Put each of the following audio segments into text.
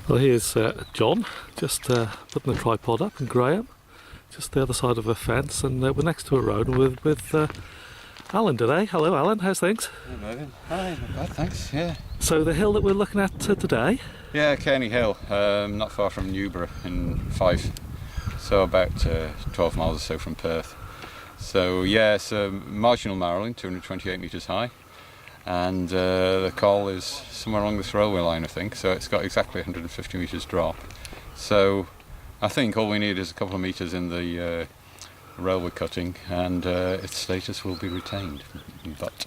Well, here's John, just putting the tripod up, and Graham, just the other side of a fence, and we're next to a road with Alan today. Hello Alan, how's things? Hello. Hi, not bad, thanks, yeah. So the hill that we're looking at today? Yeah, Cairnie Hill, not far from Newborough in Fife, so about 12 miles or so from Perth. So yeah, it's a marginal Marilyns, 228 metres high, and the col is somewhere along this railway line, I think, so it's got exactly 150 metres drop. So I think all we need is a couple of metres in the railway cutting and its status will be retained. But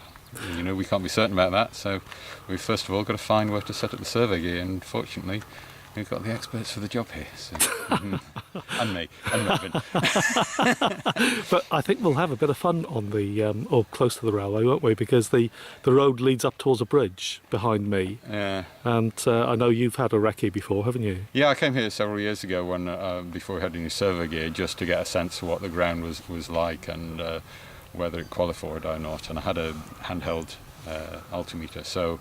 you know, we can't be certain about that, so we've first of all got to find where to set up the survey gear, and fortunately we've got the experts for the job here, so, and me, and Melvin. But I think we'll have a bit of fun on the, or close to the railway, won't we? Because the road leads up towards a bridge behind me. Yeah. And I know you've had a recce before, haven't you? Yeah, I came here several years ago when before we had any survey gear, just to get a sense of what the ground was like and whether it qualified or not. And I had a handheld altimeter, so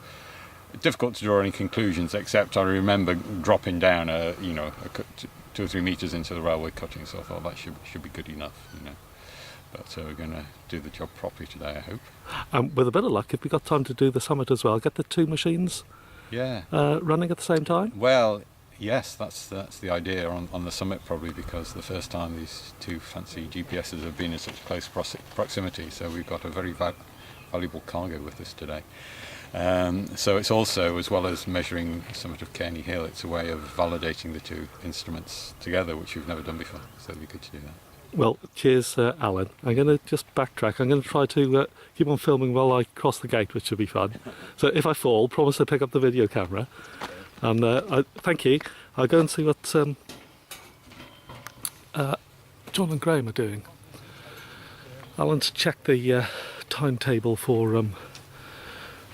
difficult to draw any conclusions, except I remember dropping down, 2 or 3 metres into the railway cutting, so I thought that should be good enough, you know. But we're going to do the job properly today, I hope. With a bit of luck, if we've got time to do the summit as well, get the 2 machines running at the same time? Well, yes, that's the idea on the summit, probably, because the first time these 2 fancy GPSs have been in such close proximity, so we've got a very valuable cargo with us today. So it's also, as well as measuring the summit of Cairnie Hill, it's a way of validating the 2 instruments together, which we've never done before, so it'd be good to do that. Well, cheers Alan. I'm going to just backtrack. I'm going to try to keep on filming while I cross the gate, which should be fun. So if I fall, promise to pick up the video camera. And thank you. I'll go and see what John and Graham are doing. Alan's checked the timetable for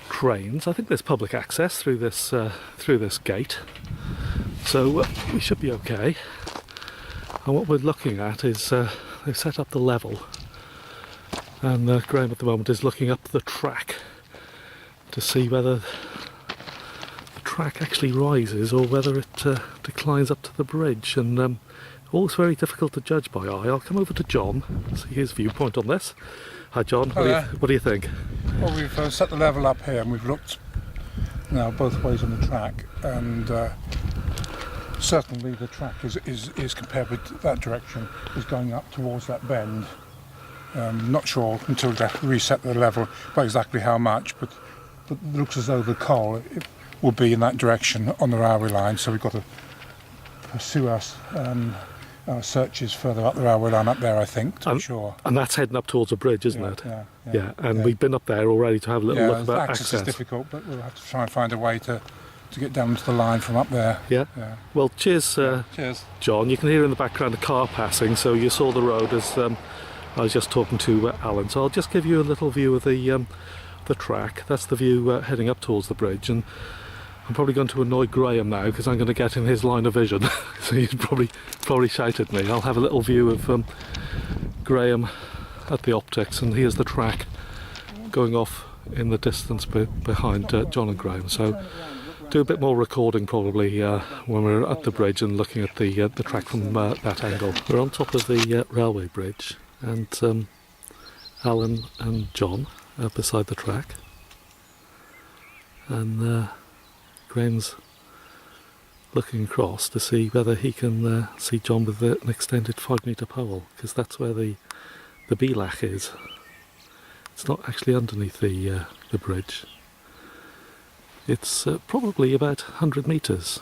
trains. I think there's public access through this gate, so we should be okay. And what we're looking at is they've set up the level, and Graham at the moment is looking up the track to see whether the track actually rises or whether it declines up to the bridge, and all it's very difficult to judge by eye. I'll come over to John and see his viewpoint on this. Hi John, what do you think? Well, we've set the level up here and we've looked now both ways on the track, and certainly the track is compared with that direction, is going up towards that bend. Not sure until they reset the level by exactly how much, but it looks as though the col will be in that direction on the railway line, so we've got to pursue our searches further up the railway line up there, I think, to be sure. And that's heading up towards a bridge, isn't it? Yeah. And we've been up there already to have a little look about access. Access is difficult, but we'll have to try and find a way to get down to the line from up there. Yeah. Well, cheers, cheers, John. You can hear in the background a car passing, so you saw the road as I was just talking to Alan. So I'll just give you a little view of the track. That's the view heading up towards the bridge, and I'm probably going to annoy Graham now because I'm going to get in his line of vision. So he's probably shout at me. I'll have a little view of Graham at the optics, and here's the track going off in the distance behind John and Graham. So do a bit more recording probably when we're at the bridge and looking at the track from that angle. We're on top of the railway bridge, and Alan and John are beside the track, and Graham's looking across to see whether he can see John with an extended 5-metre pole, because that's where the belach is. It's not actually underneath the bridge. It's probably about 100 metres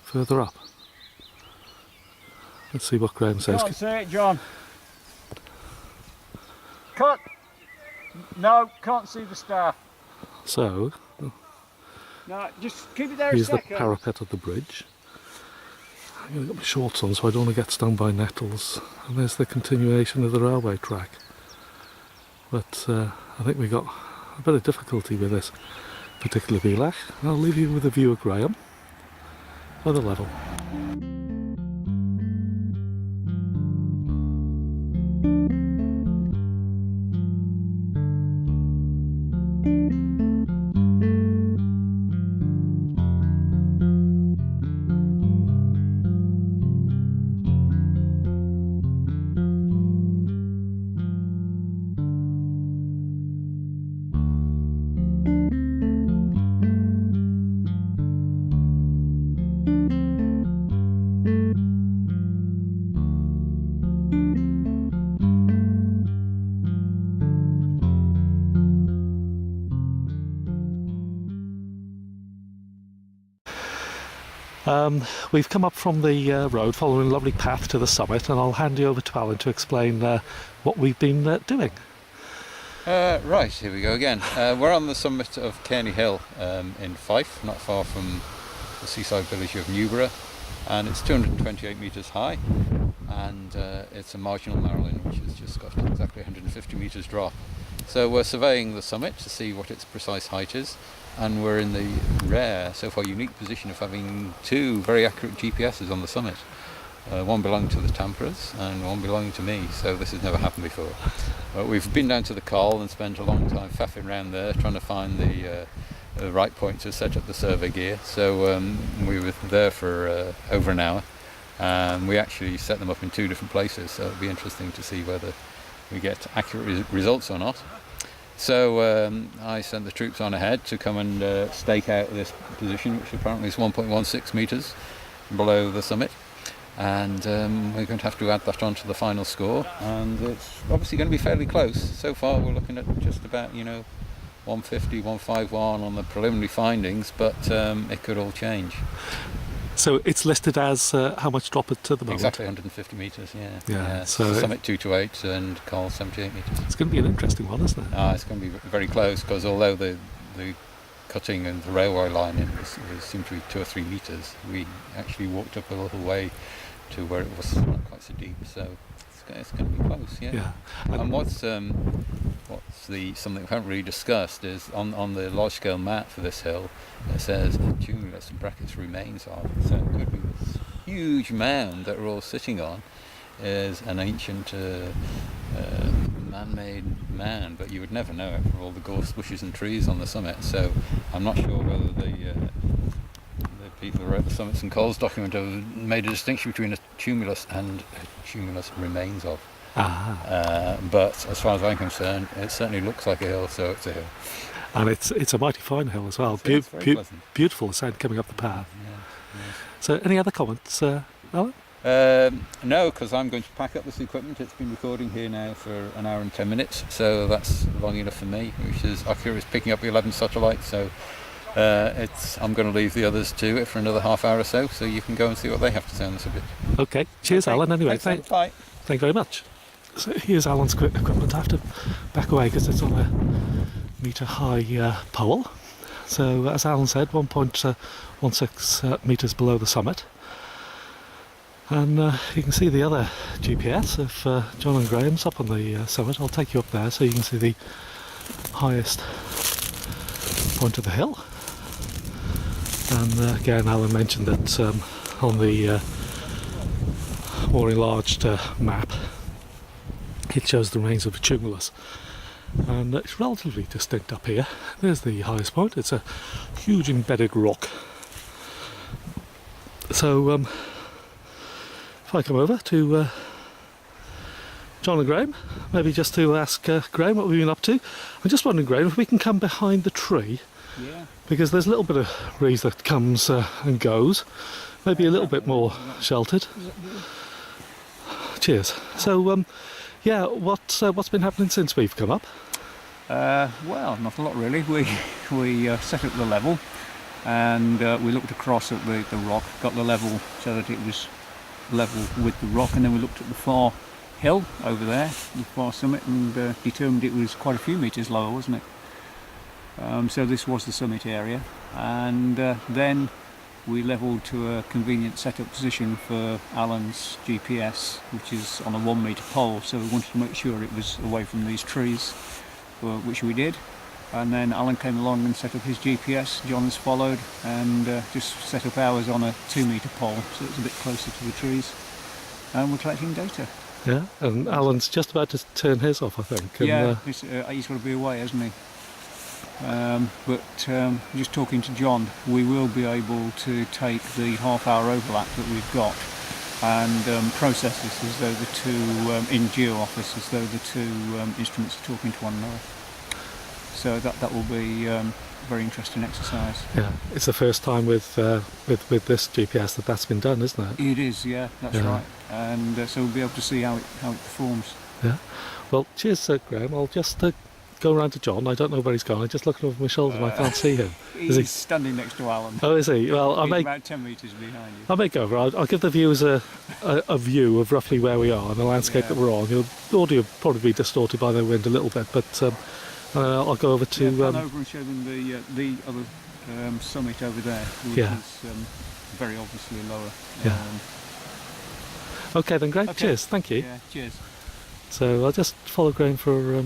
further up. Let's see what Graham says. Can't see it, John. Cut. No, can't see the staff. So, no, just keep it there here's a second. the parapet of the bridge. I'm going to get my shorts on so I don't want to get stung by nettles. And there's the continuation of the railway track. But I think we got a bit of difficulty with this particular belach. I'll leave you with a view of Graham on the level. We've come up from the road following a lovely path to the summit, and I'll hand you over to Alan to explain what we've been doing. Right, here we go again. We're on the summit of Cairnie Hill in Fife, not far from the seaside village of Newborough, and it's 228 metres high, and it's a marginal Marilyn which has just got exactly 150 metres drop. So we're surveying the summit to see what its precise height is, and we're in the rare, so far unique position of having two very accurate GPSs on the summit. One belonging to the Tamperers and one belonging to me, so this has never happened before. We've been down to the Col and spent a long time faffing around there trying to find the right point to set up the survey gear. So we were there for over an hour, and we actually set them up in two different places, so it'll be interesting to see whether we get accurate results or not. So I sent the troops on ahead to come and stake out this position, which apparently is 1.16 metres below the summit, and we're going to have to add that on to the final score, and it's obviously going to be fairly close. So far we're looking at just about 150, 151 on the preliminary findings, but it could all change. So it's listed as how much drop it to the moment? Exactly 150 metres, yeah. So summit 228 and Col 78 metres. It's going to be an interesting one, isn't it? It's going to be very close, because although the cutting and the railway line seemed to be 2 or 3 metres, we actually walked up a little way to where it was not quite so deep, so it's going to be close, yeah. And what's something we haven't really discussed is on the large scale map for this hill, it says tumulus in brackets remains of, so it could be this huge mound that we're all sitting on is an ancient man-made mound, but you would never know it for all the gorse bushes and trees on the summit. So I'm not sure whether the people who wrote the Summits and Cols document have made a distinction between a tumulus and a tumulus remains of. But as far as I'm concerned, it certainly looks like a hill, so it's a hill. And it's a mighty fine hill as well. It's very pleasant. Beautiful ascent coming up the path. Yeah. So any other comments, Alan? No, because I'm going to pack up this equipment. It's been recording here now for an hour and 10 minutes, so that's long enough for me, which is accurate. It's picking up the 11 satellites, so I'm going to leave the others to it for another half hour or so you can go and see what they have to say on the subject. Okay, cheers, Okay. Alan. Anyway, Bye. Thank you very much. So here's Alan's equipment. I have to back away because it's on a metre high pole. So as Alan said, 1.16 metres below the summit. And you can see the other GPS of John and Graham's up on the summit. I'll take you up there so you can see the highest point of the hill. And again, Alan mentioned that on the more enlarged map, it shows the remains of a tumulus. And it's relatively distinct up here. There's the highest point. It's a huge embedded rock. So if I come over to John and Graham, maybe just to ask Graham what we've been up to. I'm just wondering, Graham, if we can come behind the tree. Yeah. Because there's a little bit of breeze that comes and goes. Maybe a little bit more sheltered. Cheers. So, what's been happening since we've come up? Well, not a lot really. We set up the level, and we looked across at the rock, got the level so that it was level with the rock, and then we looked at the far hill over there, the far summit, and determined it was quite a few metres lower, wasn't it? So this was the summit area, and then we levelled to a convenient setup position for Alan's GPS, which is on a 1 metre pole, so we wanted to make sure it was away from these trees, which we did. And then Alan came along and set up his GPS, John has followed, and just set up ours on a 2 metre pole, so it's a bit closer to the trees, and we're collecting data. Yeah, and Alan's just about to turn his off, I think. And, yeah, he's got to be away, hasn't he? But just talking to John, we will be able to take the half-hour overlap that we've got and process this as though the two in GeoOffice, as though the two instruments are talking to one another. So that will be a very interesting exercise. Yeah, it's the first time with this GPS that's been done, isn't it? It is, yeah, that's right. And so we'll be able to see how it performs. Yeah. Well, cheers, Graham. I'll just go round to John. I don't know where he's gone. I'm just looking over my shoulder and I can't see him. Is He's standing next to Alan. Oh, is he? Well, I He's may about 10 metres behind you. I may go over. I'll give the viewers a view of roughly where we are and the landscape that we're on. Your audio will probably be distorted by the wind a little bit, but I'll go over to... pan over and show them the other summit over there, which is very obviously lower. Yeah. Okay then, great. Okay. Cheers. Thank you. Yeah, cheers. So I'll just follow Graham for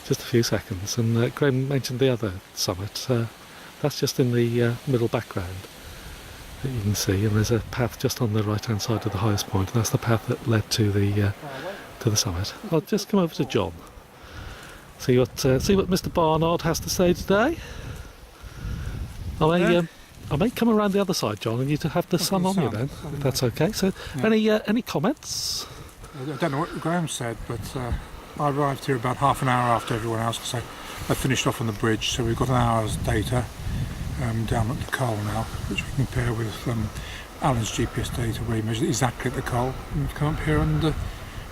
just a few seconds. And Graham mentioned the other summit. That's just in the middle background that you can see. And there's a path just on the right-hand side of the highest point. And that's the path that led to the summit. I'll just come over to John. See what Mr. Barnard has to say today. I may come around the other side, John, and you to have the sun on you then, if that's okay. So, any comments? I don't know what Graham said, but I arrived here about half an hour after everyone else because I finished off on the bridge, so we've got an hour's data down at the coal now, which we compare with Alan's GPS data where he measured exactly at the coal. And we've come up here and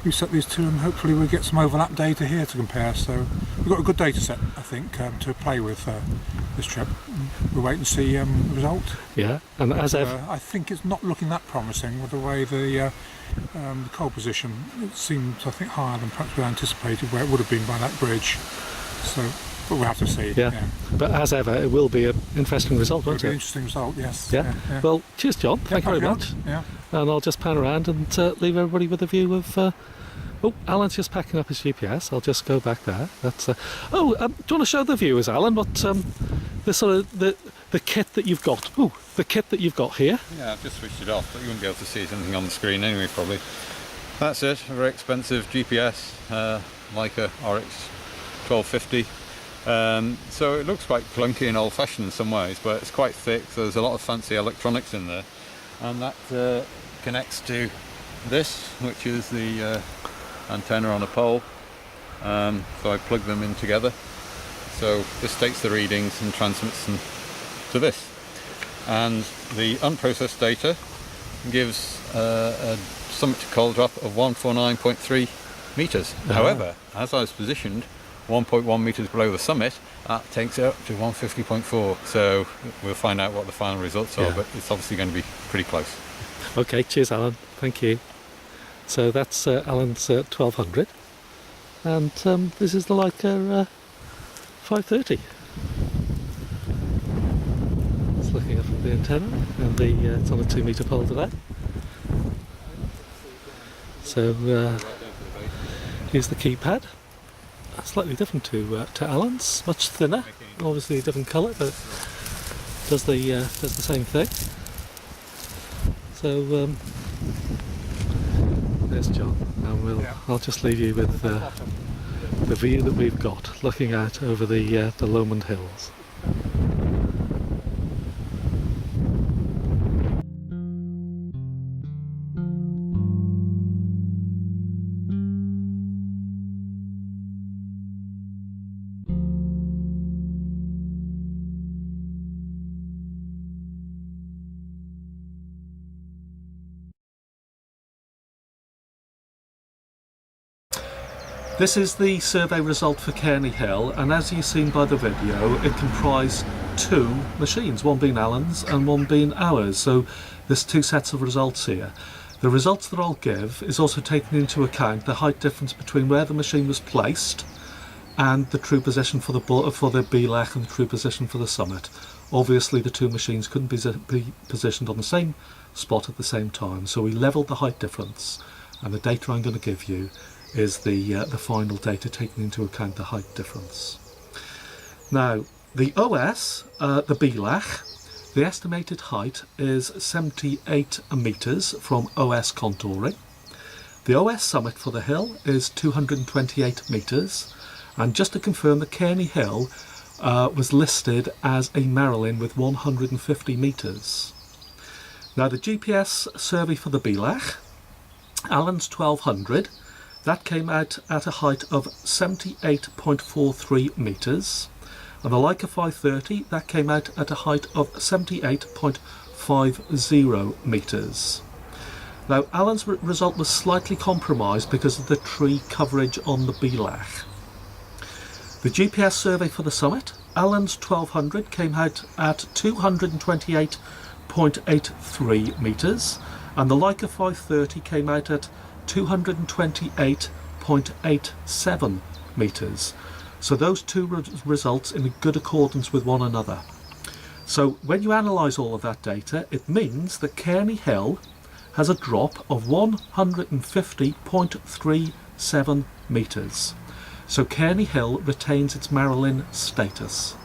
we set these two, and hopefully we'll get some overlap data here to compare. So we've got a good data set, I think, to play with this trip. We'll wait and see the result. Yeah, and as ever, I think it's not looking that promising with the way the coal position. It seems, I think, higher than perhaps we anticipated where it would have been by that bridge. So, but we'll have to see. Yeah. But as ever, it will be an interesting result, won't It'll be an it? interesting result, yes. Yeah. Well, cheers, John. Thank you very much. Yeah. And I'll just pan around and leave everybody with a view of. Alan's just packing up his GPS. I'll just go back there. That's. Do you want to show the viewers, Alan, what the sort of the kit that you've got? Oh, the kit that you've got here. Yeah, I've just switched it off, but you wouldn't be able to see anything on the screen anyway, probably. That's it. A very expensive GPS, Leica RX 1250. So it looks quite clunky and old-fashioned in some ways, but it's quite thick. So there's a lot of fancy electronics in there, and that connects to this, which is the antenna on a pole. So I plug them in together. So this takes the readings and transmits them to this. And the unprocessed data gives a summit to coal drop of 149.3 metres. However, as I was positioned 1.1 metres below the summit, that takes it up to 150.4. So we'll find out what the final results are, but it's obviously going to be pretty close. Okay, cheers, Alan. Thank you. So that's Alan's 1200, and this is the Leica 530. It's looking up at the antenna, and it's on a 2 metre pole today. So here's the keypad. Slightly different to Alan's, much thinner, obviously a different colour, but does the same thing. So there's John, and I'll just leave you with the view that we've got, looking out over the Lomond Hills. This is the survey result for Cairnie Hill, and as you've seen by the video, it comprised two machines, one being Alan's and one being ours. So there's two sets of results here. The results that I'll give is also taking into account the height difference between where the machine was placed and the true position for the BLAC and the true position for the summit. Obviously the two machines couldn't be positioned on the same spot at the same time, so we levelled the height difference, and the data I'm going to give you is the final data taking into account the height difference. Now, the OS, the BLAC, the estimated height is 78 metres from OS contouring. The OS summit for the hill is 228 metres, and just to confirm, the Cairnie Hill was listed as a Marilyn with 150 metres. Now, the GPS survey for the BLAC, Alan's 1200, that came out at a height of 78.43 metres, and the Leica 530, that came out at a height of 78.50 metres. Now, Alan's result was slightly compromised because of the tree coverage on the BLAC. The GPS survey for the summit, Allen's 1200 came out at 228.83 metres, and the Leica 530 came out at 228.87 metres. So those two results in good accordance with one another. So when you analyse all of that data, it means that Cairnie Hill has a drop of 150.37 metres. So Cairnie Hill retains its Marilyn status.